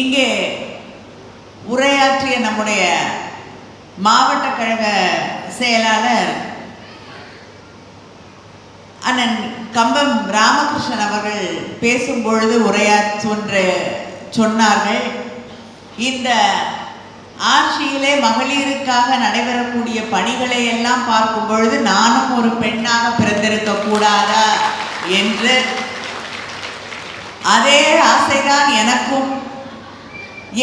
இங்கே உரையாற்றிய நம்முடைய மாவட்ட கழக செயலாளர் அண்ணன் கம்பம் ராமகிருஷ்ணன் அவர்கள் பேசும்பொழுது சொன்னார்கள், இந்த ஆட்சியிலே மகளிருக்காக நடைபெறக்கூடிய பணிகளை எல்லாம் பார்க்கும் பொழுது நானும் ஒரு பெண்ணாக பிறந்திருக்க கூடாதா என்று. அதே ஆசைதான் எனக்கும்.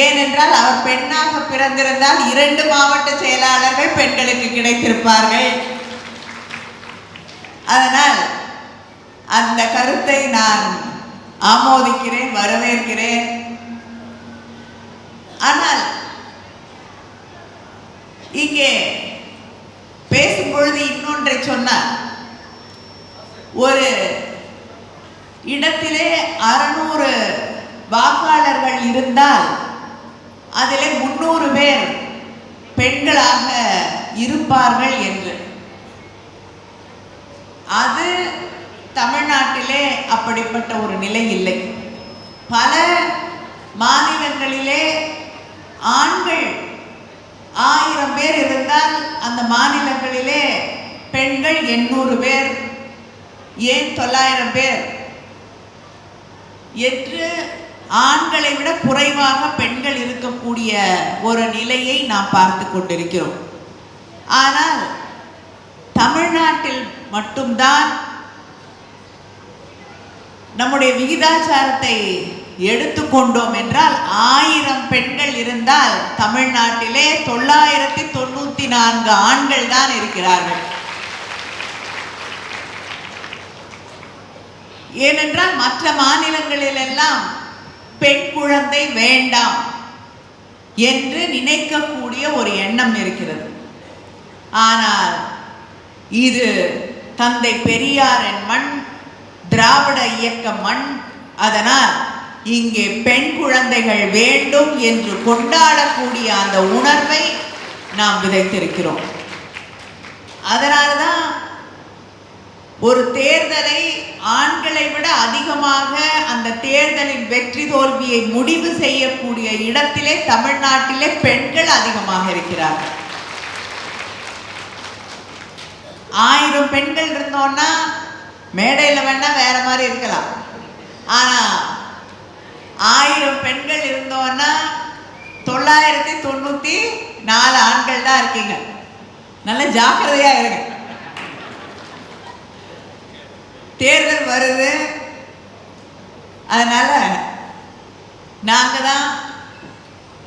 ஏனென்றால் அவர் பெண்ணாக பிறந்திருந்தால் 2 மாவட்ட செயலாளர்கள் பெண்களுக்கு கிடைத்திருப்பார்கள். அதனால் அந்த கருத்தை நான் ஆமோதிக்கிறேன், வரவேற்கிறேன். ஆனால் இங்கே பேசும்பொழுது இன்னொன்றை சொன்னார். ஒரு இடத்திலே 600 வாக்காளர்கள் இருந்தால் அதிலே 300 பேர் பெண்களாக இருப்பார்கள் என்று. அது தமிழ்நாட்டிலே அப்படிப்பட்ட ஒரு நிலை இல்லை. பல மாநிலங்களிலே ஆண்கள் 1000 பேர் இருந்தால் அந்த மாநிலங்களிலே பெண்கள் 800 பேர், ஏன் 900 பேர் என்று ஆண்களை விட குறைவாக பெண்கள் இருக்கக்கூடிய ஒரு நிலையை நாம் பார்த்து கொண்டிருக்கிறோம். ஆனால் தமிழ்நாட்டில் மட்டும்தான் நம்முடைய விகிதாச்சாரத்தை எடுத்துக்கொண்டோம் என்றால் 1000 பெண்கள் இருந்தால் தமிழ்நாட்டிலே 994 ஆண்கள் தான் இருக்கிறார்கள். ஏனென்றால் மற்ற மாநிலங்களில் எல்லாம் பெண் குழந்தை வேண்டாம் என்று நினைக்கக்கூடிய ஒரு எண்ணம் இருக்கிறது. ஆனால் இது தந்தை பெரியாரின் மண், திராவிட இயக்க மண். அதனால் இங்கே பெண் குழந்தைகள் வேண்டும் என்று கொண்டாடக்கூடிய அந்த உணர்வை நாம் விதைத்திருக்கிறோம். அதனால்தான் ஒரு தேர்தலை ஆண்களை விட அதிகமாக அந்த தேர்தலின் வெற்றி தோல்வியை முடிவு செய்யக்கூடிய இடத்திலே தமிழ்நாட்டிலே பெண்கள் அதிகமாக இருக்கிறார்கள். 1000 பெண்கள் இருந்தோம்னா மேடையில் வேணா வேற மாதிரி இருக்கலாம். ஆனா 1000 பெண்கள் இருந்தோம்னா 994 ஆண்கள் தான் இருக்கீங்க. நல்ல ஜாக்கிரதையா இருங்க. தேர்தல் வருது, அதனால நாங்க தான்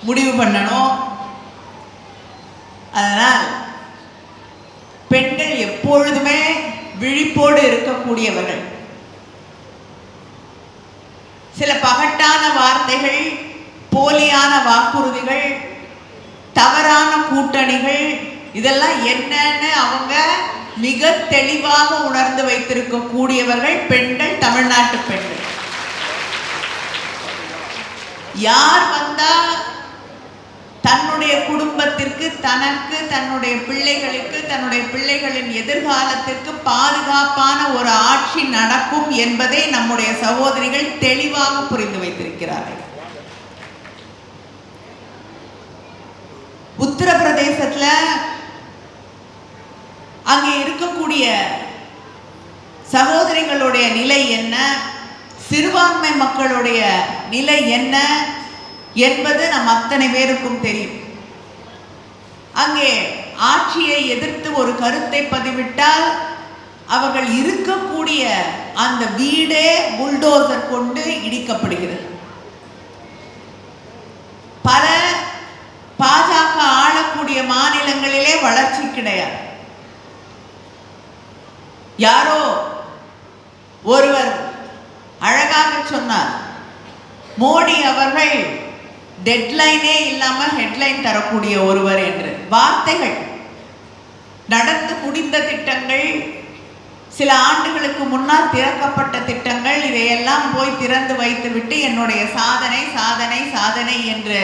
முடிவு பண்ணணும். அதனால் பெண்கள் எப்பொழுதுமே விழிப்போடு இருக்கக்கூடியவர்கள். சில பகட்டான வார்த்தைகள், போலியான வாக்குறுதிகள், தவறான கூட்டணிகள், இதெல்லாம் என்னன்னு அவங்க மிக தெளிவாக உணர்ந்து வைத்திருக்க கூடியவர்கள் பெண்கள், தமிழ்நாட்டு பெண்கள். யார் வந்தா தன்னுடைய குடும்பத்திற்கு, தனக்கு, தன்னுடைய பிள்ளைகளுக்கு, தன்னுடைய பிள்ளைகளின் எதிர்காலத்திற்கு பாதுகாப்பான ஒரு ஆட்சி நடக்கும் என்பதை நம்முடைய சகோதரிகள் தெளிவாக புரிந்து வைத்திருக்கிறார்கள். உத்தரப்பிரதேசத்துல அங்கே இருக்கக்கூடிய சகோதரிகளுடைய நிலை என்ன, சிறுபான்மை மக்களுடைய நிலை என்ன என்பது நம் அத்தனை பேருக்கும் தெரியும். அங்கே ஆட்சியை எதிர்த்து ஒரு கருத்தை பதிவிட்டால் அவர்கள் இருக்கக்கூடிய அந்த வீடே புல்டோசர் கொண்டு இடிக்கப்படுகிறது. பல பாஜக ஆளக்கூடிய மாநிலங்களிலே வளர்ச்சி கிடையாது. யாரோ ஒருவர் அழகாக சொன்னார், மோடி அவர்கள் டெட்லைனே இல்லாம ஹெட்லைன் தரக்கூடிய ஒருவர் என்று. வார்த்தைகள், நடந்து முடிந்த திட்டங்கள், சில ஆண்டுகளுக்கு முன்னால் திறக்கப்பட்ட திட்டங்கள், இதையெல்லாம் போய் திறந்து வைத்துவிட்டு என்னுடைய சாதனை சாதனை சாதனை என்று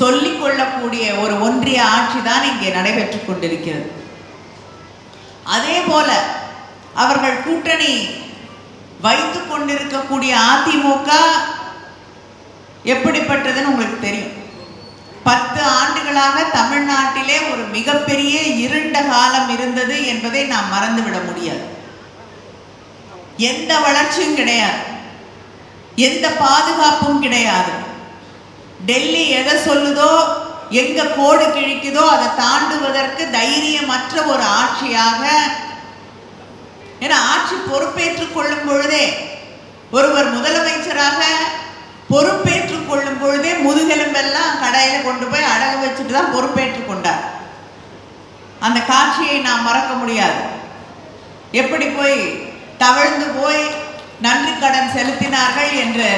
சொல்லிக் கொள்ளக்கூடிய ஒரு ஒன்றிய ஆட்சி தான் இங்கே நடைபெற்றுக் கொண்டிருக்கிறது. அதே போல அவர்கள் கூட்டணி வைத்துக் கொண்டிருக்கக்கூடிய அதிமுக எப்படிப்பட்டதுன்னு உங்களுக்கு தெரியும். 10 ஆண்டுகளாக தமிழ்நாட்டிலே ஒரு மிகப்பெரிய இருண்ட காலம் இருந்தது என்பதை நாம் மறந்துவிட முடியாது. எந்த வளர்ச்சியும் கிடையாது, எந்த பாதுகாப்பும் கிடையாது. டெல்லி எதை சொல்லுதோ, எங்க கோடு கிழிக்குதோ அதை தாண்டுவதற்கு தைரியமற்ற ஒரு ஆட்சியாக, ஏன்னா ஆட்சி பொறுப்பேற்றுக் கொள்ளும் பொழுதே, ஒருவர் முதலமைச்சராக பொறுப்பேற்றுக் கொள்ளும் பொழுதே முதுகெலும்பெல்லாம் கடையில கொண்டு போய் அடகு வச்சுட்டு தான் பொறுப்பேற்றுக் கொண்டார். அந்த காட்சியை நாம் மறக்க முடியாது. எப்படி போய் தவழ்ந்து போய் நன்றி கடன் செலுத்தினார்கள் என்று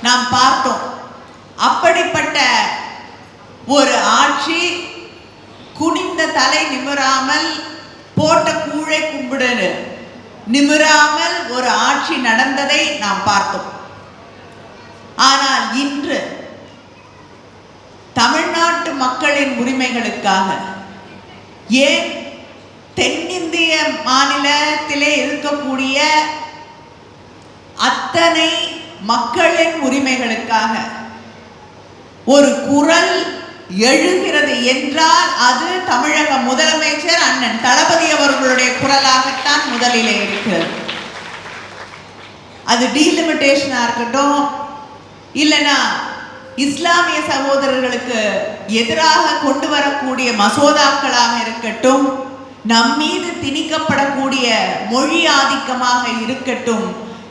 நாம் பார்த்தோம். அப்படிப்பட்ட ஒரு ஆட்சி குனிந்த தலை நிமிராமல், போட்ட கூழை கும்பிடு நிமிராமல் ஒரு ஆட்சி நடந்ததை நாம் பார்த்தோம். ஆனால் இன்று தமிழ்நாட்டு மக்களின் உரிமைகளுக்காக, ஏன் தென்னிந்திய மாநிலத்திலே இருக்கக்கூடிய அத்தனை மக்களின் உரிமைகளுக்காக ஒரு குரல் எழுகிறது என்றால் அது தமிழக முதலமைச்சர் அண்ணன் தளபதி அவர்களுடைய குரலாகத்தான் முதலிலே இருக்கிறது. அது டீலிமிட்டேஷனா இருக்கட்டும், இல்லைன்னா இஸ்லாமிய சகோதரர்களுக்கு எதிராக கொண்டு வரக்கூடிய மசோதாக்களாக இருக்கட்டும், நம் மீது திணிக்கப்படக்கூடிய மொழி ஆதிக்கமாக இருக்கட்டும்,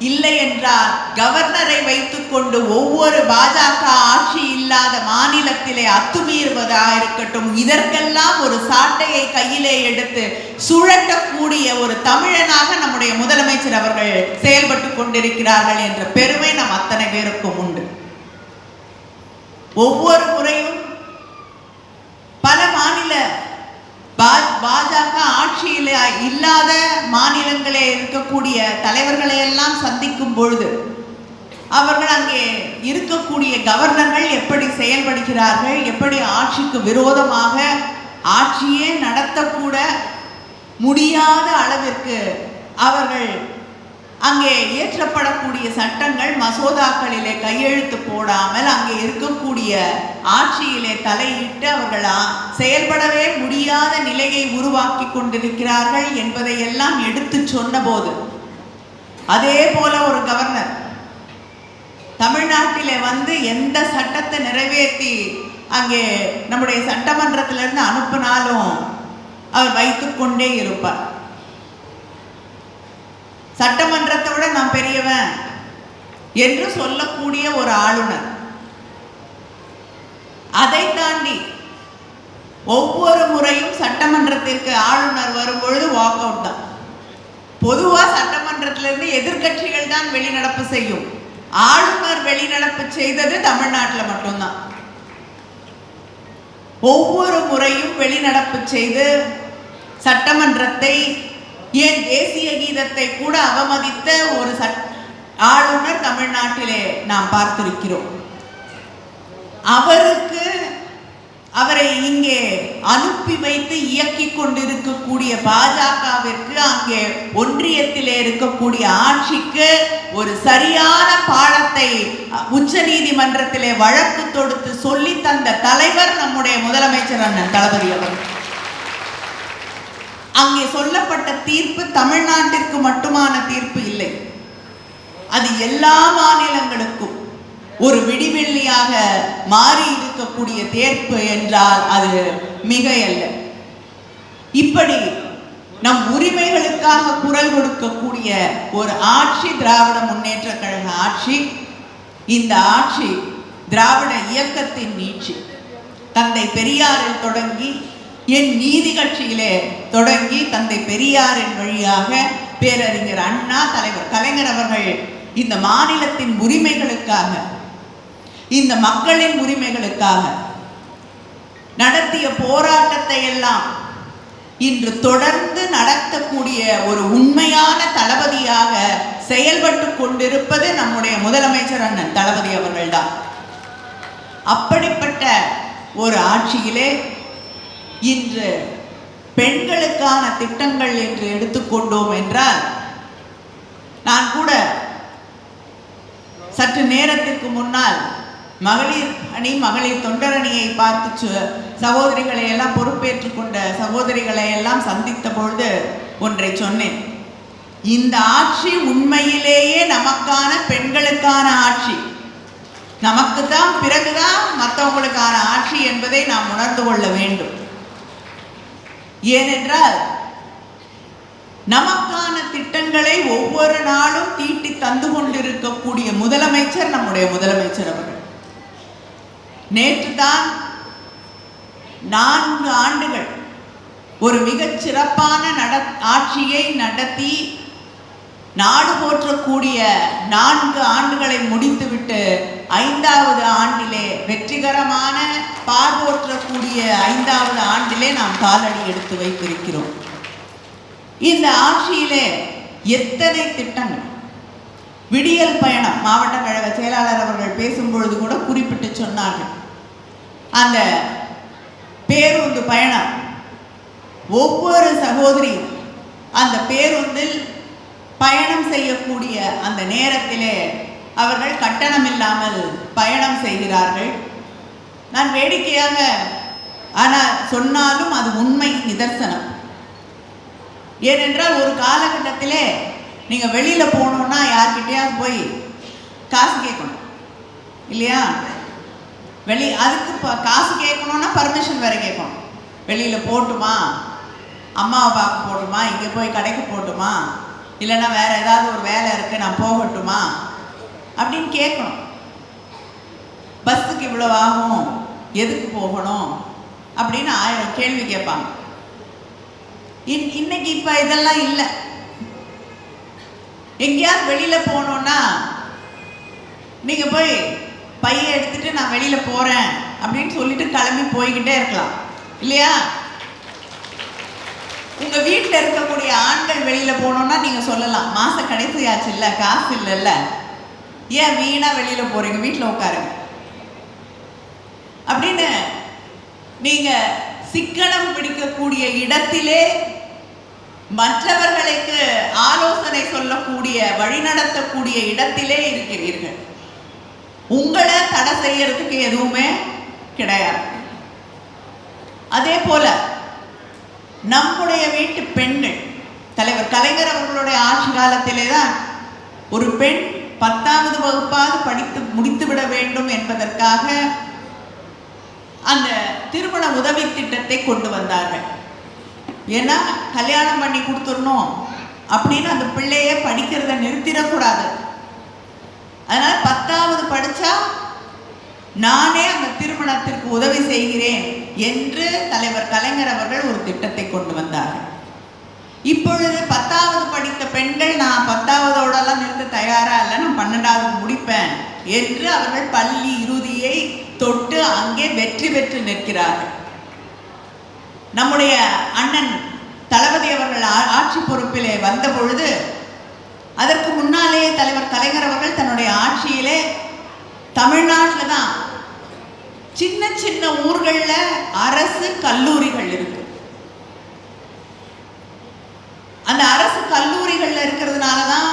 இல்லை என்றால் கவர்னரை வைத்துக்கொண்டு ஒவ்வொரு பாஜக ஆட்சி இல்லாத மாநிலத்திலே அத்துமீறுவதாக இருக்கட்டும், இதற்கெல்லாம் ஒரு சாட்டையை கையிலே எடுத்து சுழட்டக்கூடிய ஒரு தமிழனாக நம்முடைய முதலமைச்சர் அவர்கள் செயல்பட்டு கொண்டிருக்கிறார்கள் என்ற பெருமை நம் அத்தனை பேருக்கும் உண்டு. ஒவ்வொரு முறையும் பல மாநில பாஜக ஆட்சியில் இல்லாத மாநிலங்களே இருக்கக்கூடிய தலைவர்களை எல்லாம் சந்திக்கும் பொழுது அவர்கள் அங்கே இருக்கக்கூடிய கவர்னர்கள் எப்படி செயல்படுகிறார்கள், எப்படி ஆட்சிக்கு விரோதமாக ஆட்சியே நடத்தக்கூட முடியாத அளவிற்கு அவர்கள் அங்கே இயற்றப்படக்கூடிய சட்டங்கள் மசோதாக்களிலே கையெழுத்து போடாமல் அங்கே இருக்கக்கூடிய ஆட்சியிலே தலையிட்டு அவர்கள் செயல்படவே முடியாத நிலையை உருவாக்கி கொண்டிருக்கிறார்கள் என்பதை எல்லாம் எடுத்து சொன்னபோது, அதே போல ஒரு கவர்னர் தமிழ்நாட்டிலே வந்து எந்த சட்டத்தை நிறைவேற்றி அங்கே நம்முடைய சட்டமன்றத்திலிருந்து அனுப்பினாலும் அவர் வைத்துக்கொண்டே இருப்பார். சட்டமன்றத்தை விட நான் பெரியவன் என்று சொல்லக்கூடிய ஒரு ஆளுநர். அதை தாண்டி ஒவ்வொரு முறையும் சட்டமன்றத்திற்கு ஆளுநர் வரும்பொழுது வாக் அவுட் தான். பொதுவாக சட்டமன்றத்திலிருந்து எதிர்கட்சிகள் தான் வெளிநடப்பு செய்யும். ஆளுநர் வெளிநடப்பு செய்தது தமிழ்நாட்டில் மட்டும்தான். ஒவ்வொரு முறையும் வெளிநடப்பு செய்து சட்டமன்றத்தை, ஏன் தேசிய கீதத்தை கூட அவமதித்த ஒரு ஆளுநர் தமிழ்நாட்டிலே நாம் பார்த்திருக்கிறோம். அவரை இங்கே அனுப்பி வைத்து இயக்கி கொண்டிருக்கக்கூடிய பாஜகவிற்கு, அங்கே ஒன்றியத்திலே இருக்கக்கூடிய ஆட்சிக்கு ஒரு சரியான பாடத்தை உச்ச நீதிமன்றத்திலே வழக்கு தொடுத்து சொல்லி தந்த தலைவர் நம்முடைய முதலமைச்சர் அண்ணன் தளபதி அவர்கள். அங்கே சொல்லப்பட்ட தீர்ப்பு தமிழ்நாட்டிற்கு மட்டுமான தீர்ப்பு இல்லை, அது எல்லா மாநிலங்களுக்கும் ஒரு விடிவெள்ளியாக மாறி இருக்கக்கூடிய தீர்ப்பு என்றால் அது மிகையல்ல. இப்படி நம் உரிமைகளுக்காக குரல் கொடுக்கக்கூடிய ஒரு ஆட்சி திராவிட முன்னேற்ற கழக ஆட்சி. இந்த ஆட்சி திராவிட இயக்கத்தின் நீட்சி. தந்தை பெரியாரில் தொடங்கி, என் நீதி கட்சியிலே தொடங்கி, தந்தை பெரியாரின் வழியாக பேரறிஞர் அண்ணா, தலைவர் கலைஞர் அவர்கள் இந்த மாநிலத்தின் உரிமைகளுக்காக, இந்த மக்களின் உரிமைகளுக்காக நடத்திய போராட்டத்தை எல்லாம் இன்று தொடர்ந்து நடத்தக்கூடிய ஒரு உண்மையான தளபதியாக செயல்பட்டு கொண்டிருப்பது நம்முடைய முதலமைச்சர் அண்ணன் தளபதி அவர்கள்தான். அப்படிப்பட்ட ஒரு ஆட்சியிலே இன்று பெண்களுக்கான திட்டங்கள் என்று எடுத்துக்கொண்டோம் என்றால், நான் கூட சற்று நேரத்திற்கு ஆண்டுகளுக்கு முன்னால் மகளிர் அணி மகளிர் தொண்டரணியை பார்த்து சகோதரிகளை எல்லாம் பொறுப்பேற்றுக் கொண்ட சகோதரிகளை எல்லாம் சந்தித்த பொழுது ஒன்றை சொன்னேன். இந்த ஆட்சி உண்மையிலேயே நமக்கான பெண்களுக்கான ஆட்சி, நமக்கு தான் பிறகுதான் மற்றவங்களுக்கான ஆட்சி என்பதை நாம் உணர்ந்து கொள்ள வேண்டும். ஏனென்றால் நமக்கான திட்டங்களை ஒவ்வொரு நாளும் தீட்டி தந்து கொண்டிருக்கக்கூடிய முதலமைச்சர் நம்முடைய முதலமைச்சர் அவர்கள். நேற்று தான் 4 ஆண்டுகள் ஒரு மிகச் சிறப்பான ஆட்சியை நடத்தி நாடு போற்றக்கூடிய 4 ஆண்டுகளை முடித்துவிட்டு 5வது ஆண்டிலே வெற்றிகரமான பார்வோற்றக்கூடிய 5வது ஆண்டிலே நாம் காலடி எடுத்து வைத்திருக்கிறோம். இந்த ஆட்சியிலே எத்தனை திட்டங்கள், விடியல் பயணம், மாவட்ட கழக செயலாளர் அவர்கள் பேசும்பொழுது கூட குறிப்பிட்டு சொன்னார்கள். அந்த பேருந்து பயணம், ஒவ்வொரு சகோதரி அந்த பேருந்தில் பயணம் செய்யக்கூடிய அந்த நேரத்திலே அவர்கள் கட்டணம் இல்லாமல் பயணம் செய்கிறார்கள். நான் வேடிக்கையாக ஆனால் சொன்னாலும் அது உண்மை நிதர்சனம். ஏனென்றால் ஒரு காலகட்டத்திலே நீங்கள் வெளியில் போகணுன்னா யார்கிட்டயாவது போய் காசு கேட்கணும் இல்லையா? அதுக்கு காசு கேட்கணுன்னா பர்மிஷன் வேறு கேட்கணும். வெளியில் போட்டுமா, அம்மாவை பார்க்க போட்டுமா, இங்கே போய் கடைக்கு போட்டுமா, இல்லைன்னா வேறு ஏதாவது ஒரு வேலை இருக்குது நான் போகட்டுமா அப்படின்னு கேட்கணும். பஸ்ஸுக்கு இவ்வளோ ஆகும், எதுக்கு போகணும் அப்படின்னு 1000 கேள்வி கேட்பாங்க. இன்னைக்கு இப்போ இதெல்லாம் இல்லை. எங்கேயாவது வெளியில் போகணுன்னா நீங்கள் போய் பையை எடுத்துட்டு நான் வெளியில் போகிறேன் அப்படின்னு சொல்லிட்டு கிளம்பி போய்கிட்டே இருக்கலாம் இல்லையா? உங்கள் வீட்டில் இருக்கக்கூடிய ஆண்கள் வெளியில் போகணுன்னா நீங்கள் சொல்லலாம், மாத கடைசி ஆச்சு இல்லை, காசு இல்லைல்ல, ஏன் வீணாக வெளியில் போகிறீங்க, வீட்டில் உட்காருங்க அப்படின்னு நீங்கள் சிக்கனம் பிடிக்கக்கூடிய இடத்திலே மற்றவர்களுக்கு ஆலோசனை சொல்லக்கூடிய வழிநடத்தக்கூடிய இடத்திலே இருக்கிறீர்கள். உங்களை தடை செய்யறதுக்கு எதுவுமே கிடையாது. அதே போல நம்முடைய வீட்டு பெண்கள், தலைவர் கலைஞர் அவர்களுடைய ஆட்சி காலத்திலே தான் ஒரு பெண் 10வது வகுப்பாவது படித்து முடித்து விட வேண்டும் என்பதற்காக அந்த திருமண உதவி திட்டத்தை கொண்டு வந்தார்கள். ஏன்னா கல்யாணம் பண்ணி கொடுத்துடணும் அப்படின்னு அந்த பிள்ளையே படிக்கிறத நிறுத்திடக்கூடாது. அதனால 10வது படித்தா நானே அந்த திருமணத்திற்கு உதவி செய்கிறேன் என்று தலைவர் கலைஞர் அவர்கள் ஒரு திட்டத்தை கொண்டு வந்தார்கள். இப்பொழுது 10வது படித்த பெண்கள் நான் 10வதோடலாம் நிறுத்த தயாரா இல்லை, நான் 12வது முடிப்பேன் என்று அவர்கள் பள்ளி இறுதியை தொட்டு அங்கே வெற்றி பெற்று நிற்கிறார்கள். நம்முடைய அண்ணன் தளபதி அவர்கள் ஆட்சி பொறுப்பிலே வந்த பொழுது அதற்கு முன்னாலே தலைவர் கலைஞர் அவர்கள் தன்னுடைய ஆட்சியிலே தமிழ்நாட்டில் தான் சின்ன சின்ன ஊர்களில் அரசு கல்லூரிகள் இருக்கு. அந்த அரசு கல்லூரிகளில் இருக்கிறதுனால தான்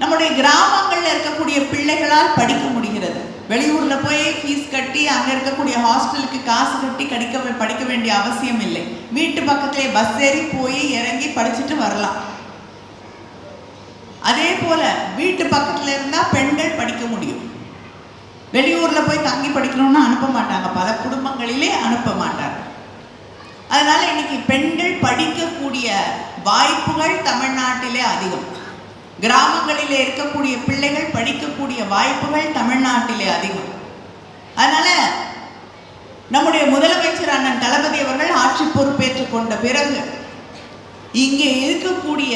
நம்முடைய கிராமங்களில் இருக்கக்கூடிய பிள்ளைகளால் படிக்க முடிகிறது. வெளியூரில் போய் ஃபீஸ் கட்டி அங்கே இருக்கக்கூடிய ஹாஸ்டலுக்கு காசு கட்டி படிக்க வேண்டிய அவசியம் இல்லை. வீட்டு பக்கத்திலே பஸ் ஏறி போய் இறங்கி படிச்சுட்டு வரலாம். அதே போல வீட்டு பக்கத்தில் இருந்தால் பெண்கள் படிக்க முடியும். வெளியூரில் போய் தங்கி படிக்கணும்னு அனுப்ப மாட்டாங்க, பல குடும்பங்களிலே அனுப்ப மாட்டாங்க. அதனால இன்னைக்கு பெண்கள் படிக்கக்கூடிய வாய்ப்புகள் தமிழ்நாட்டிலே அதிகம். கிராமங்களிலே இருக்கக்கூடிய பிள்ளைகள் படிக்கக்கூடிய வாய்ப்புகள் தமிழ்நாட்டிலே அதிகம். அதனால நம்முடைய முதலமைச்சர் அண்ணன் தளபதி அவர்கள் ஆட்சி பொறுப்பேற்றுக் கொண்ட பிறகு இங்கே இருக்கக்கூடிய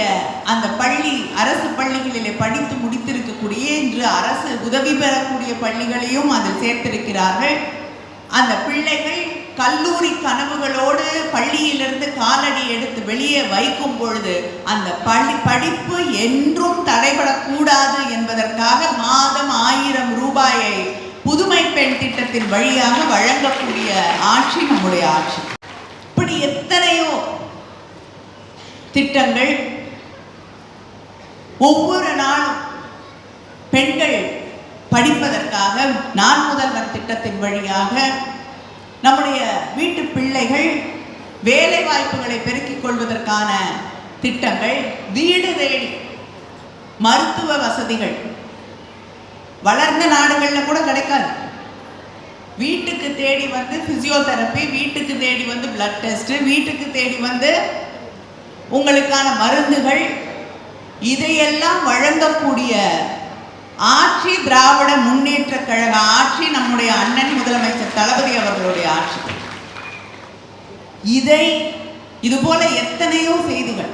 அந்த பள்ளி, அரசு பள்ளிகளிலே படித்து முடித்திருக்கக்கூடிய, இன்று அரசு உதவி பெறக்கூடிய பள்ளிகளையும் அதில் சேர்த்திருக்கிறார்கள். அந்த பிள்ளைகள் கல்லூரி கனவுகளோடு பள்ளியிலிருந்து காலடி எடுத்து வெளியே வைக்கும் பொழுது அந்த படிப்பு என்றும் தடைபடக்கூடாது என்பதற்காக மாதம் 1000 ரூபாயை புதுமை பெண் திட்டத்தின் வழியாக வழங்கக்கூடிய ஆட்சி நம்முடைய ஆட்சி. இப்படி எத்தனையோ திட்டங்கள் ஒவ்வொரு நாளும் பெண்கள் படிப்பதற்காக நான் முதல்வர் திட்டத்தின் வழியாக நம்முடைய வீட்டு பிள்ளைகள் வேலை வாய்ப்புகளை பெருக்கிக் கொள்வதற்கான திட்டங்கள், வீடு தேடி மருத்துவ வசதிகள் வளர்ந்த நாடுகளில் கூட கிடைக்காது. வீட்டுக்கு தேடி வந்து பிசியோதெரப்பி, வீட்டுக்கு தேடி வந்து பிளட் டெஸ்ட், வீட்டுக்கு தேடி வந்து உங்களுக்கான மருந்துகள், இதையெல்லாம் வழங்கக்கூடிய ஆட்சி திராவிட முன்னேற்ற கழக ஆட்சி, நம்முடைய அண்ணன் முதலமைச்சர் தளபதி அவர்களுடைய ஆட்சி. இது போல எத்தனையோ செய்திகள்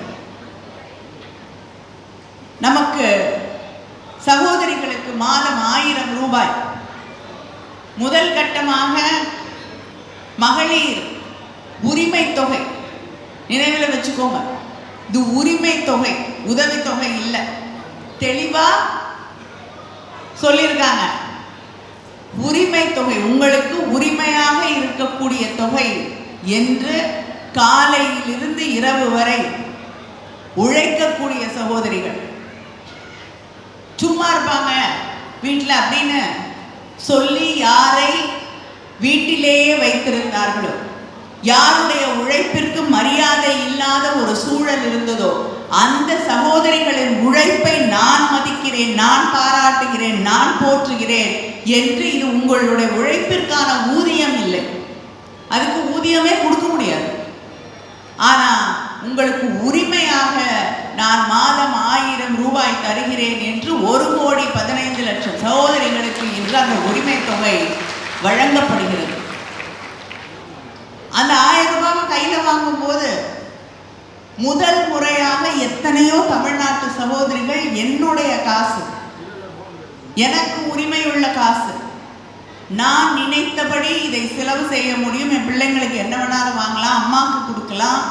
நமக்கு. சகோதரிகளுக்கு மாதம் 1000 ரூபாய், முதல் கட்டமாக மகளிர் உரிமை தொகை, நினைவில் வச்சுக்கோங்க, இது உரிமை தொகை, உதவி தொகை இல்லை, தெளிவா சொல்லியிருக்காங்க. உரிமை தொகை, உங்களுக்கு உரிமையாக இருக்கக்கூடிய தொகை என்று காலையிலிருந்து இரவு வரை உழைக்கக்கூடிய சகோதரிகள் சும்மா இருப்பாங்க வீட்டில் அப்படின்னு சொல்லி யாரை வீட்டிலேயே வைத்திருந்தார்களோ, யாருடைய உழைப்பிற்கு மரியாதை இல்லாத ஒரு சூழல் இருந்ததோ, அந்த சகோதரிகளின் உழைப்பை நான் மதிக்கிறேன், நான் பாராட்டுகிறேன், நான் போற்றுகிறேன் என்று. இது உங்களுடைய உழைப்பிற்கான ஊதியம் இல்லை, அதுக்கு ஊதியமே கொடுக்க முடியாது. ஆனா உங்களுக்கு உரிமையாக நான் மாதம் 1000 ரூபாய் தருகிறேன் என்று 1,15,00,000 சகோதரிகளுக்கு இன்று அந்த உரிமை தொகை வழங்கப்படுகிறது. அந்த 1000 ரூபாவை கையில வாங்கும் போது முதல் முறையாக எத்தனையோ தமிழ்நாட்டு சகோதரிகள் என்னுடைய காசு, எனக்கு உரிமை உள்ள காசு, நான் நினைத்தபடி இதை செலவு செய்ய முடியும், என் பிள்ளைங்களுக்கு என்ன வேணாலும் வாங்கலாம், அம்மாவுக்கு கொடுக்கலாம்,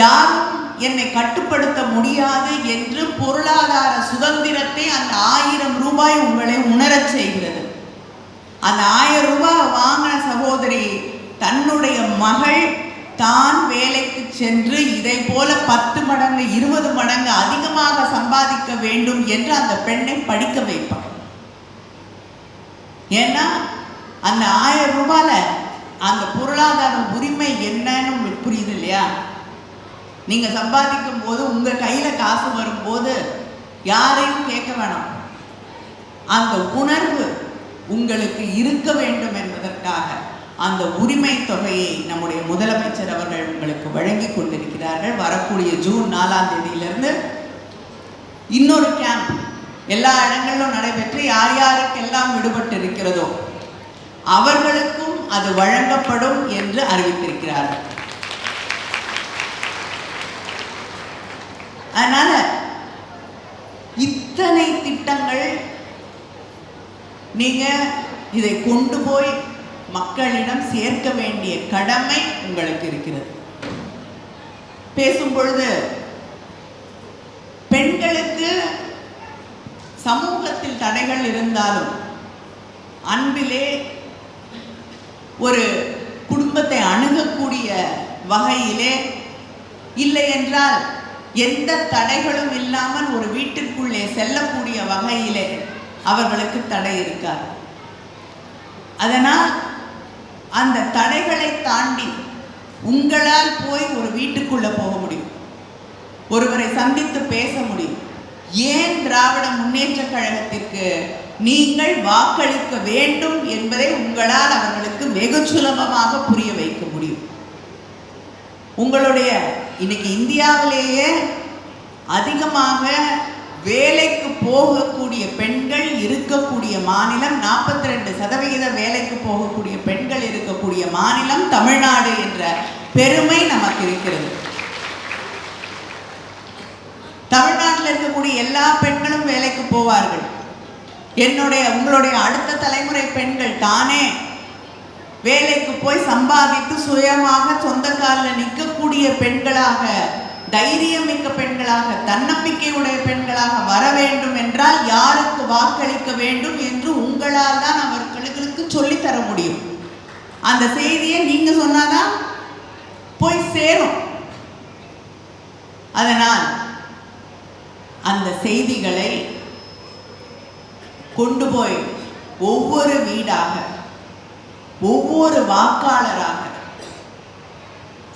யாரும் என்னை கட்டுப்படுத்த முடியாது என்று பொருளாதார சுதந்திரத்தை அந்த 1000 ரூபாய் உங்களை உணரச் செய்கிறது. அந்த 1000 ரூபாய் வாங்கின சகோதரி தன்னுடைய மகள் தான் வேலைக்கு சென்று இதை போல 10 மடங்கு 20 மடங்கு அதிகமாக சம்பாதிக்க வேண்டும் என்று அந்த பெண்ணை படிக்க வைப்பார். ஏன்னா அந்த 1000 ரூபாயில அந்த பொருளாதார உரிமை என்னன்னு புரியுது இல்லையா? நீங்க சம்பாதிக்கும் போது உங்க கையில காசு வரும்போது யாரையும் கேட்க வேணாம், அந்த உணர்வு உங்களுக்கு இருக்க வேண்டும் என்பதற்காக அந்த உரிமை தொகையை நம்முடைய முதலமைச்சர் அவர்கள் உங்களுக்கு வழங்கி கொண்டிருக்கிறார்கள். வரக்கூடிய ஜூன் 4ஆம் தேதியிலிருந்து இன்னொரு கேம்ப் எல்லா இடங்களிலும் நடைபெற்று யார் யாருக்கெல்லாம் விடுபட்டு இருக்கிறதோ அவர்களுக்கும் அது வழங்கப்படும் என்று அறிவித்திருக்கிறார்கள். அதனால இத்தனை திட்டங்கள் நீங்க இதை கொண்டு போய் மக்களிடம் சேர்க்க வேண்டிய கடமை உங்களுக்கு இருக்கிறது. பேசும் பொழுது பெண்களுக்கு சமூகத்தில் தடைகள் இருந்தாலும் அன்பிலே ஒரு குடும்பத்தை அணுகக்கூடிய வகையிலே, இல்லை என்றால் எந்த தடைகளும் இல்லாமல் ஒரு வீட்டிற்குள்ளே செல்லக்கூடிய வகையிலே அவர்களுக்கு தடை இருக்காது. அதனால் அந்த தடைகளை தாண்டி உங்களால் போய் ஒரு வீட்டுக்குள்ள போக முடியும், ஒருவரை சந்தித்து பேச முடியும். ஏன் திராவிட முன்னேற்ற கழகத்திற்கு நீங்கள் வாக்களிக்க வேண்டும் என்பதை உங்களால் அவர்களுக்கு வெகு சுலபமாக புரிய வைக்க முடியும். உங்களுடைய இன்னைக்கு இந்தியாவிலேயே அதிகமாக வேலைக்கு போகக்கூடிய பெண்கள் இருக்கக்கூடிய மாநிலம், 42% வேலைக்கு போகக்கூடிய பெண்கள் இருக்கக்கூடிய மாநிலம் தமிழ்நாடு என்ற பெருமை நமக்கு இருக்கிறது. தமிழ்நாட்டில் இருக்கக்கூடிய எல்லா பெண்களும் வேலைக்கு போவார்கள். உங்களுடைய அடுத்த தலைமுறை பெண்கள் தானே வேலைக்கு போய் சம்பாதித்து சுயமாக சொந்த காலில் நிற்கக்கூடிய பெண்களாக, தைரியம் மிக்க பெண்களாக, தன்னம்பிக்கையுடைய பெண்களாக வர வேண்டும் என்றால் யாருக்கு வாக்களிக்க வேண்டும் என்று உங்களால் தான் அவர்களுக்கு சொல்லித்தர முடியும். அந்த செய்தியை நீங்க சொன்னாதான் போய் சேரும். அதனால் அந்த செய்திகளை கொண்டு போய் ஒவ்வொரு வீடாக, ஒவ்வொரு வாக்காளராக,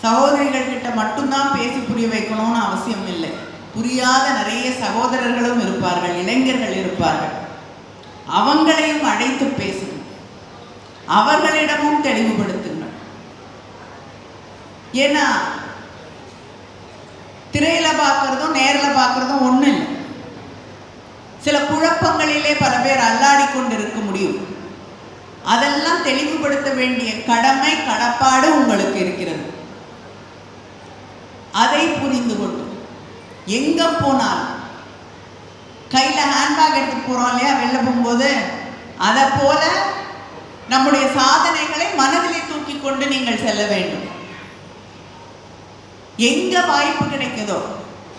சகோதரிகள் கிட்ட மட்டும்தான் பேசி புரிய வைக்கணும்னு அவசியம் இல்லை. புரியாத நிறைய சகோதரர்களும் இருப்பார்கள், இளைஞர்கள் இருப்பார்கள். அவங்களையும் அழைத்து பேசுங்கள், அவர்களிடமும் தெளிவுபடுத்துங்கள். ஏன்னா திரையில பார்க்கறதும் நேரில் பார்க்கறதும் ஒண்ணு இல்லை. சில குழப்பங்களிலே பல பேர் அல்லாடி கொண்டிருக்க முடியும். அதெல்லாம் தெளிவுபடுத்த வேண்டிய கடமை, கடப்பாடு உங்களுக்கு இருக்கிறது. அதை புரிந்து கொண்டு எங்க போனாலும், கையில ஹேண்ட்பேக் எடுத்து போறோம் இல்லையா வெளில போகும்போது, அதை போல நம்முடைய சாதனைகளை மனதிலே தூக்கி கொண்டு நீங்கள் செல்ல வேண்டும். எங்க வாய்ப்பு கிடைக்குதோ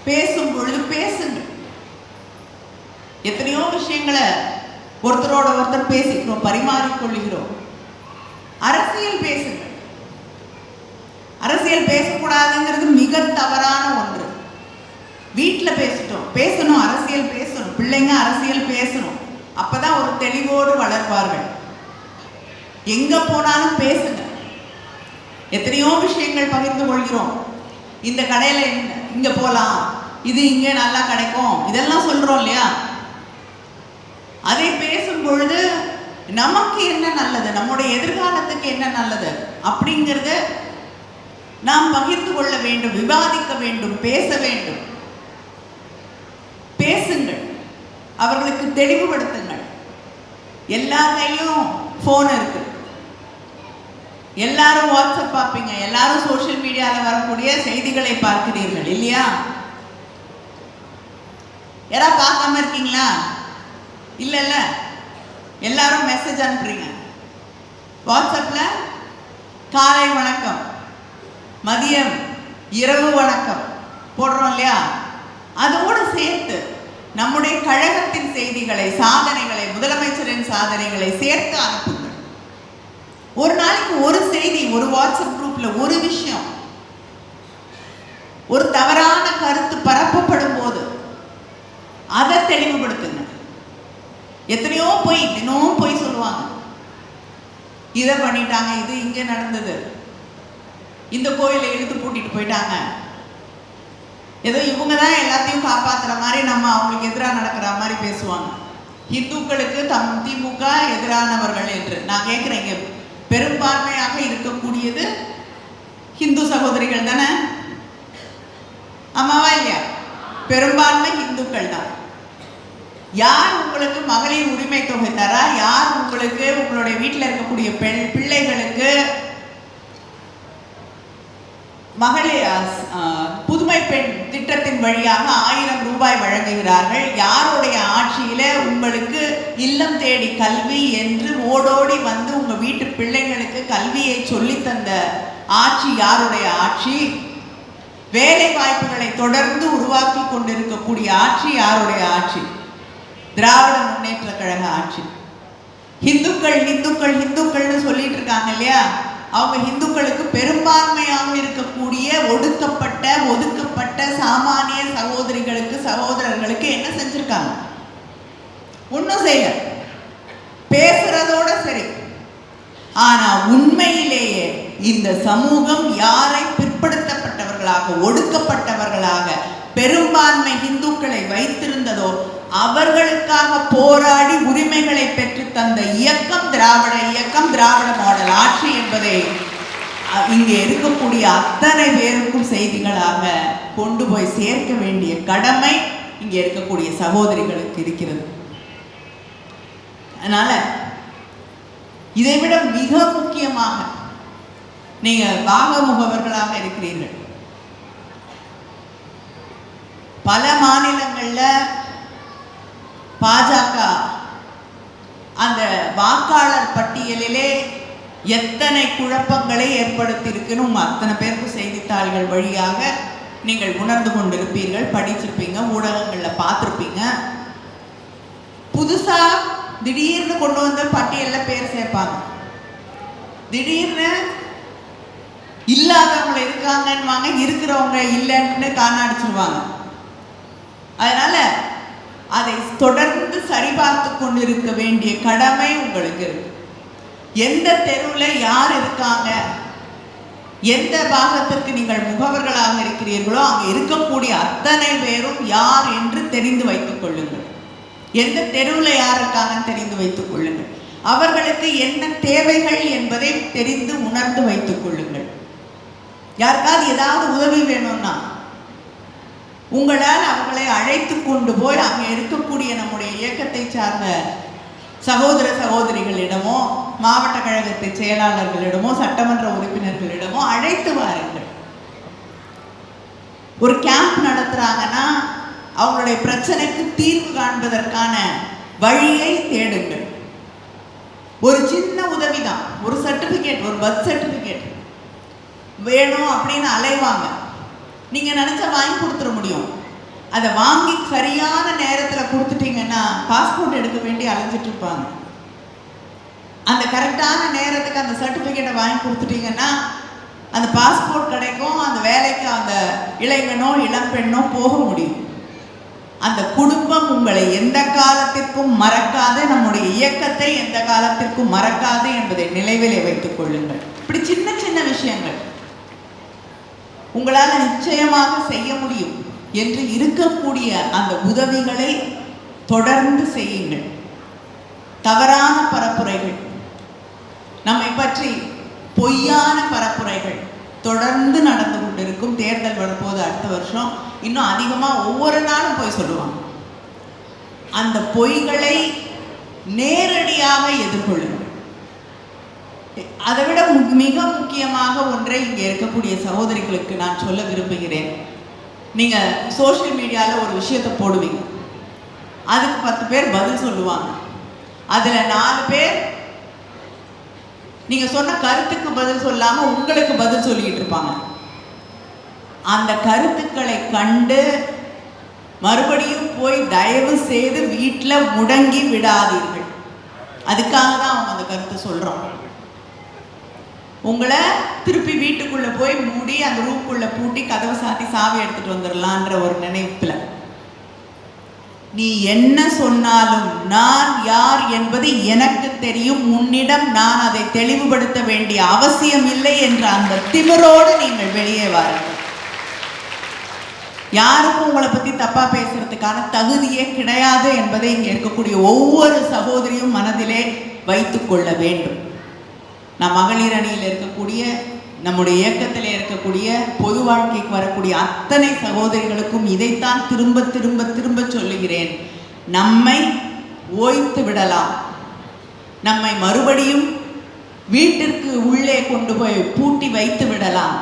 பேசும் பொழுது பேசுங்க. எத்தனையோ விஷயங்களை ஒருத்தரோட ஒருத்தர் பேசிக்கிறோம், பரிமாறிக்கொள்ளுகிறோம். அரசியல் பேசுங்க. அரசியல் பேசக்கூடாதுங்கிறது மிக தவறான ஒன்று. வீட்டில் பேசணும், அரசியல் பேசணும், பிள்ளைங்க அரசியல் பேசணும். அப்பதான் ஒரு தெளிவோடு வளர்வார்கள். எங்க போனாலும் பேசுங்க. எத்தனையோ விஷயங்கள் பகிர்ந்து கொள்கிறோம். இந்த கடையில இங்க போலாம், இது இங்க நல்லா கிடைக்கும், இதெல்லாம் சொல்றோம் இல்லையா? அதை பேசும் பொழுது நமக்கு என்ன நல்லது, நம்முடைய எதிர்காலத்துக்கு என்ன நல்லது அப்படிங்கிறத நாம் பகிர்ந்து கொள்ள வேண்டும், விவாதிக்க வேண்டும், பேச வேண்டும். பேசுங்கள், அவர்களுக்கு தெளிவுபடுத்துங்கள். எல்லா கையிலும் போன் இருக்கு, எல்லாரும் வாட்ஸ்அப் பார்ப்பீங்க, எல்லாரும் சோசியல் மீடியாவில் வரக்கூடிய செய்திகளை பார்க்கிறீர்கள் இல்லையா? யாராவது பார்க்காம இருக்கீங்களா? இல்லைல்ல, எல்லாரும் மெசேஜ் அனுப்புறீங்க. வாட்ஸ்அப்ல காலை வணக்கம், மதியம், இரவு வணக்கம் போடுறோம் இல்லையா? அதோடு சேர்த்து நம்முடைய கழகத்தின் செய்திகளை, சாதனைகளை, முதலமைச்சரின் சாதனைகளை சேர்த்து அனுப்புங்கள். ஒரு நாளைக்கு ஒரு செய்தி, ஒரு வாட்ஸ்அப் குரூப்ல ஒரு விஷயம், ஒரு தவறான கருத்து பரப்பப்படும் போது அதை தெளிவுபடுத்துங்க. எத்தனையோ தினமும் போய் சொல்லுவாங்க, இதை பண்ணிட்டாங்க, இது இங்க நடந்தது, இந்த கோயிலை இழுத்து பூட்டிட்டு போயிட்டாங்க, ஏதோ இவங்க தான் எல்லாத்தையும் காப்பாத்துற மாதிரி நம்ம அவங்களுக்கு எதிராக நடக்கிற மாதிரி பேசுவாங்க. இந்துக்களுக்கு திமுக எதிரானவர்கள் என்று நான் கேட்கிறேன். இங்க பெரும்பான்மையாக இருக்கக்கூடியது ஹிந்து சகோதரிகள் தானே? ஆமாவா இல்லையா? பெரும்பான்மை இந்துக்கள் தான். யார் உங்களுக்கு மகளிர் உரிமை தொகை தரா? யார் உங்களுக்கு உங்களுடைய வீட்டில் இருக்கக்கூடிய பிள்ளைகளுக்கு மகளிர் புதுமை பெண் திட்டத்தின் வழியாக 1000 ரூபாய் வழங்குகிறார்கள்? யாருடைய ஆட்சியில உங்களுக்கு இல்லம் தேடி கல்வி என்று ஓடோடி வந்து உங்க வீட்டு பிள்ளைங்களுக்கு கல்வியை சொல்லி தந்த ஆட்சி யாருடைய ஆட்சி? வேலை வாய்ப்புகளை தொடர்ந்து உருவாக்கி கொண்டிருக்கக்கூடிய ஆட்சி யாருடைய ஆட்சி? திராவிட முன்னேற்ற கழக ஆட்சி. இந்துக்கள் இந்துக்கள் இந்துக்கள்னு சொல்லிட்டு இருக்காங்க இல்லையா? அவங்க இந்துக்களுக்கு பெரும்பான்மையாக இருக்கக்கூடிய ஒடுக்கப்பட்ட, ஒதுக்கப்பட்ட சாமானிய சகோதரிகளுக்கு, சகோதரர்களுக்கு என்ன செஞ்சிருக்காங்க? ஒன்றும் செய்யல. பேசுறதோட சரி. ஆனா உண்மையிலேயே இந்த சமூகம் யாரை பிற்படுத்தப்பட்டவர்களாக, ஒடுக்கப்பட்டவர்களாக பெரும்பான்மை இந்துக்களை வைத்திருந்ததோ அவர்களுக்காக போராடி உரிமைகளை பெற்று தந்த இயக்கம் திராவிட இயக்கம், திராவிட மாடல் ஆட்சி என்பதை இங்கே இருக்கக்கூடிய அத்தனை பேருக்கும் செய்திகளாக கொண்டு போய் சேர்க்க வேண்டிய கடமை இங்கே இருக்கக்கூடிய சகோதரிகளுக்கு இருக்கிறது. அதனால இதைவிட மிக முக்கியமாக நீங்க பாக முகவர்களாக இருக்கிறீர்கள். பல மாநிலங்கள்ல பாஜக அந்த வாக்காளர் பட்டியலிலே எத்தனை குழப்பங்களை ஏற்படுத்தியிருக்குன்னு உங்க அத்தனை பேருக்கு செய்தித்தாள்கள் வழியாக நீங்கள் உணர்ந்து கொண்டிருப்பீர்கள், படிச்சிருப்பீங்க, ஊடகங்கள்ல பார்த்துருப்பீங்க. புதுசா திடீர்னு கொண்டு வந்து பட்டியலில் பேர் சேர்ப்பாங்க. திடீர்னு இல்லாதவங்க இருக்காங்கன்னு இருக்கிறவங்க இல்லைன்னு காணடிச்சிருவாங்க. அதனால அதை தொடர்ந்து சரிபார்த்து கொண்டிருக்க வேண்டிய கடமை உங்களுக்கு இருக்கு. எந்த தெருவில் யார் இருக்காங்க, எந்த பாகத்திற்கு நீங்கள் முகவர்களாக இருக்கிறீர்களோ அங்கே இருக்கக்கூடிய அத்தனை பேரும் யார் என்று தெரிந்து வைத்துக் கொள்ளுங்கள். எந்த தெருவில் யார் இருக்காங்கன்னு தெரிந்து வைத்துக் கொள்ளுங்கள். அவர்களுக்கு என்ன தேவைகள் என்பதை தெரிந்து உணர்ந்து வைத்துக் கொள்ளுங்கள். யாருக்காவது ஏதாவது உதவி வேணும்னா உங்களால் அவர்களை அழைத்து கொண்டு போய் அங்கே இருக்கக்கூடிய நம்முடைய இயக்கத்தை சார்ந்த சகோதர சகோதரிகளிடமோ, மாவட்ட கழகத்தை செயலாளர்களிடமோ, சட்டமன்ற உறுப்பினர்களிடமோ அழைத்து வாருங்கள். ஒரு கேம்ப் நடத்துறாங்கன்னா அவங்களுடைய பிரச்சனைக்கு தீர்வு காண்பதற்கான வழியை தேடுங்கள். ஒரு சின்ன உதவிதான், ஒரு சர்டிபிகேட், ஒரு பர்த் சர்டிபிகேட் வேணும் அப்படின்னு அலைவாங்க. நீங்க நினைச்சா வாங்கி கொடுத்துட முடியும். அதை வாங்கி சரியான நேரத்தில் கொடுத்துட்டீங்கன்னா பாஸ்போர்ட் எடுக்க வேண்டி அலைஞ்சிட்டு இருப்பாங்க. அந்த கரெக்டான நேரத்துக்கு அந்த சர்டிஃபிகேட்டை வாங்கி கொடுத்துட்டீங்கன்னா அந்த பாஸ்போர்ட் கிடைக்கும். அந்த வேலைக்கு அந்த இளைஞனோ இளம்பெண்ணோ போக முடியும். அந்த குடும்பம் உங்களை எந்த காலத்திற்கும் மறக்காது, நம்முடைய இயக்கத்தை எந்த காலத்திற்கும் மறக்காது என்பதை நினைவிலே வைத்துக் கொள்ளுங்கள். இப்படி சின்ன சின்ன விஷயங்கள் உங்களால் நிச்சயமாக செய்ய முடியும் என்று இருக்கக்கூடிய அந்த உதவிகளை தொடர்ந்து செய்யுங்கள். தவறான பரப்புரைகள், நம்மை பற்றி பொய்யான பரப்புரைகள் தொடர்ந்து நடந்து கொண்டிருக்கும். தேர்தல் வரப்போது அடுத்த வருஷம் இன்னும் அதிகமாக ஒவ்வொரு நாளும் போய் சொல்லுவாங்க. அந்த பொய்களை நேரடியாக எதிர்கொள்ளுங்கள். அதை விட மிக முக்கியமாக ஒன்றை இங்கே இருக்கக்கூடிய சகோதரிகளுக்கு நான் சொல்ல விரும்புகிறேன். நீங்கள் சோஷியல் மீடியாவில் ஒரு விஷயத்தை போடுவீங்க, அதுக்கு 10 பேர் பதில் சொல்லுவாங்க. அதில் 4 பேர் நீங்கள் சொன்ன கருத்துக்கு பதில் சொல்லாமல் உங்களுக்கு பதில் சொல்லிக்கிட்டு இருப்பாங்க. அந்த கருத்துக்களை கண்டு மறுபடியும் போய் தயவு செய்து வீட்டில் முடங்கி விடாதீர்கள். அதுக்காக தான் அவங்க அந்த கருத்தை சொல்கிறோம். உங்களை திருப்பி வீட்டுக்குள்ளே போய் மூடி அந்த ரூம்குள்ளே பூட்டி கதவை சாத்தி சாவி எடுத்துகிட்டு வந்துடலான்ற ஒரு நினைப்பில் நீ என்ன சொன்னாலும் நான் யார் என்பது எனக்கு தெரியும், உன்னிடம் நான் அதை தெளிவுபடுத்த வேண்டிய அவசியம் இல்லை என்ற அந்த திமிரோடு நீங்கள் வெளியே வாருங்கள். யாருக்கும் உங்களை பற்றி தப்பா பேசுறதுக்கான தகுதியே கிடையாது என்பதை இங்கே இருக்கக்கூடிய ஒவ்வொரு சகோதரியும் மனதிலே வைத்து கொள்ள வேண்டும். நான் மகளிர் அணியில் இருக்கக்கூடிய, நம்முடைய இயக்கத்தில் இருக்கக்கூடிய, பொது வாழ்க்கைக்கு வரக்கூடிய அத்தனை சகோதரிகளுக்கும் இதைத்தான் திரும்ப திரும்ப திரும்ப சொல்லுகிறேன். நம்மை ஓய்த்து விடலாம், நம்மை மறுபடியும் வீட்டிற்கு உள்ளே கொண்டு போய் பூட்டி வைத்து விடலாம்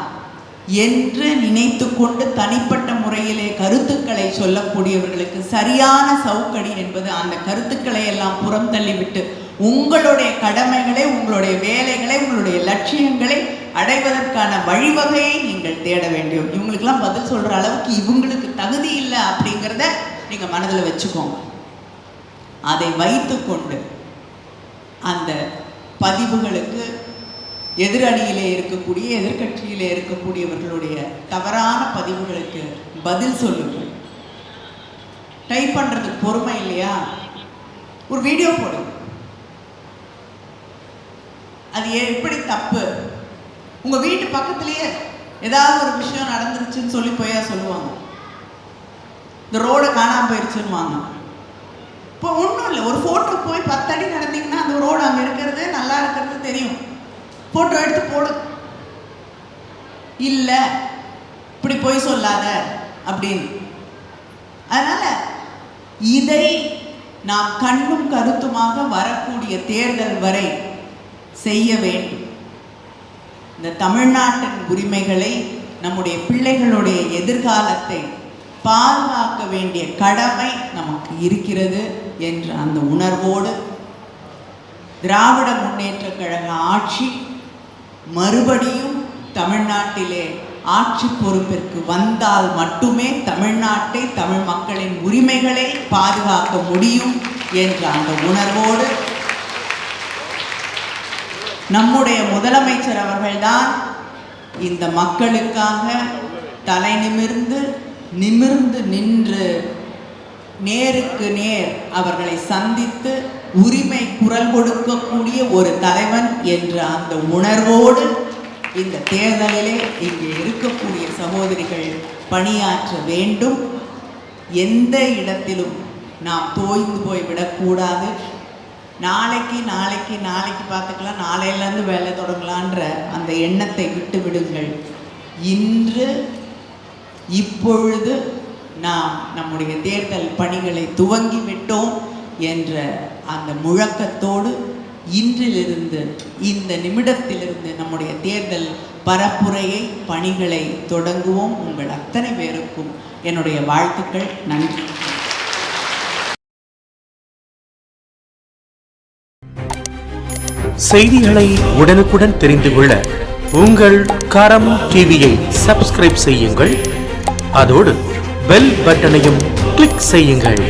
என்று நினைத்து கொண்டு தனிப்பட்ட முறையிலே கருத்துக்களை சொல்லக்கூடியவர்களுக்கு சரியான சவுக்கடி என்பது அந்த கருத்துக்களை எல்லாம் புறம் தள்ளிவிட்டு உங்களுடைய கடமைகளை, உங்களுடைய வேலைகளை, உங்களுடைய லட்சியங்களை அடைவதற்கான வழிவகையை நீங்கள் தேட வேண்டும். இவங்களுக்கெல்லாம் பதில் சொல்கிற அளவுக்கு இவங்களுக்கு தகுதி இல்லை அப்படிங்கிறத நீங்கள் மனதில் வச்சுக்கோங்க. அதை வைத்துக்கொண்டு அந்த பதிவுகளுக்கு எதிரணியிலே இருக்கக்கூடிய, எதிர்கட்சியிலே இருக்கக்கூடியவர்களுடைய தவறான பதிவுகளுக்கு பதில் சொல்லுங்கள். டைப் பண்ணுறதுக்கு பொறுமை இல்லையா? ஒரு வீடியோ போடுங்க. அது எப்படி தப்பு? உங்கள் வீட்டு பக்கத்துலேயே ஏதாவது ஒரு விஷயம் நடந்துருச்சுன்னு சொல்லி போயா சொல்லுவாங்க. இந்த ரோடை காணாமல் போயிடுச்சுன்னுவாங்க. இப்போ ஒன்றும் இல்லை, ஒரு ஃபோட்டோ போய் 10 அடி நடந்தீங்கன்னா அந்த ரோடு அங்கே இருக்கிறது நல்லா இருக்கிறது தெரியும். ஃபோட்டோ எடுத்து போடு. இல்லை இப்படி போய் சொல்லாத அப்படின்னு. அதனால் இதை நாம் கண்ணும் கருத்துமாக வரக்கூடிய தேர்தல் வரை செய்ய வேண்டும். இந்த தமிழ்நாட்டின் உரிமைகளை, நம்முடைய பிள்ளைகளுடைய எதிர்காலத்தை பாதுகாக்க வேண்டிய கடமை நமக்கு இருக்கிறது என்ற அந்த உணர்வோடு திராவிட முன்னேற்றக் கழக ஆட்சி மறுபடியும் தமிழ்நாட்டிலே ஆட்சி பொறுப்பிற்கு வந்தால் மட்டுமே தமிழ்நாட்டை, தமிழ் மக்களின் உரிமைகளை பாதுகாக்க முடியும் என்ற அந்த உணர்வோடு நம்முடைய முதலமைச்சர் அவர்கள்தான் இந்த மக்களுக்காக தலை நிமிர்ந்து நின்று நேருக்கு நேர் அவர்களை சந்தித்து உரிமை குரல் கொடுக்கக்கூடிய ஒரு தலைவன் என்ற அந்த உணர்வோடு இந்த தேர்தலிலே இங்கே இருக்கக்கூடிய சகோதரிகள் பணியாற்ற வேண்டும். எந்த இடத்திலும் நாம் தோய்ந்து போய் விடக்கூடாது. நாளைக்கு நாளைக்கு நாளைக்கு பார்த்துக்கலாம், நாளையிலேருந்து வேலை தொடங்கலான்ற அந்த எண்ணத்தை விட்டு விடுங்கள். இன்று இப்பொழுது நாம் நம்முடைய தேர்தல் பணிகளை துவங்கி விட்டோம் என்ற அந்த முழக்கத்தோடு இன்றிலிருந்து இந்த நிமிடத்திலிருந்து நம்முடைய தேர்தல் பரப்புரையை பணிகளை தொடங்குவோம். உங்கள் அத்தனை பேருக்கும் என்னுடைய வாழ்த்துக்கள். நன்றி. செய்திகளை உடனுக்குடன் தெரிந்து கொள்ள உங்கள் கரம் டிவியை சப்ஸ்கிரைப் செய்யுங்கள். அதோடு பெல் பட்டனையும் கிளிக் செய்யுங்கள்.